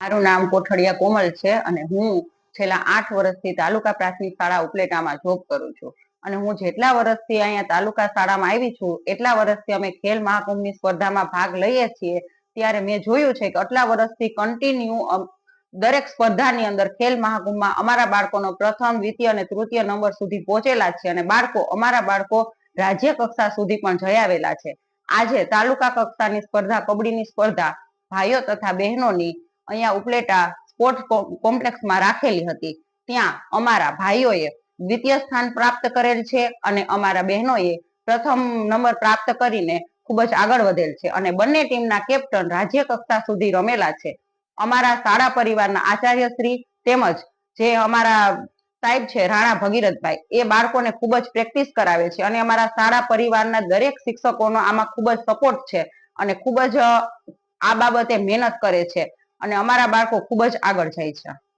મારું નામ કોઠડિયા કોમલ છે અને હું છેલ્લા 8 વર્ષથી તાલુકા પ્રાથમિક શાળા ઉપલેટામાં જોબ કરું છું. અને હું જેટલા વર્ષથી અહીંયા તાલુકા શાળામાં આવી છું એટલા વર્ષથી અમે ખેલ મહાકુંભની સ્પર્ધામાં ભાગ લઈએ છીએ. ત્યારે મેં જોયું છે કે આટલા વર્ષથી કન્ટિન્યુ દરેક સ્પર્ધાની અંદર ખેલ મહાકુંભમાં અમારા બાળકોનો પ્રથમ, દ્વિતીય અને તૃતીય નંબર સુધી પહોંચેલા છે અને અમારા બાળકો રાજ્ય કક્ષા સુધી પણ જઈ આવેલા છે. આજે તાલુકા કક્ષાની સ્પર્ધા, કબડ્ડીની સ્પર્ધા ભાઈઓ તથા બહેનોની અહીંયા ઉપલેટા સ્પોર્ટ કોમ્પ્લેક્સમાં રાખેલી હતી. ત્યાં અમારા ભાઈઓએ દ્વિતીય સ્થાન પ્રાપ્ત કરેલ છે અને અમારા બહેનોએ પ્રથમ નંબર પ્રાપ્ત કરીને ખૂબ જ આગળ વધેલ છે અને બંને ટીમના કેપ્ટન રાજ્ય કક્ષા સુધી રમેલા છે. અમારા શાળા પરિવારના આચાર્યશ્રી તેમજ જે અમારા સાહેબ છે રાણા ભગીરથભાઈ, એ બાળકોને ખૂબ જ પ્રેક્ટિસ કરાવે છે અને અમારા શાળા પરિવારના દરેક શિક્ષકોનો આમાં ખૂબ જ સપોર્ટ છે અને ખૂબ જ આ બાબતે મહેનત કરે છે અને અમારા બાળકો ખૂબ જ આગળ જાય છે.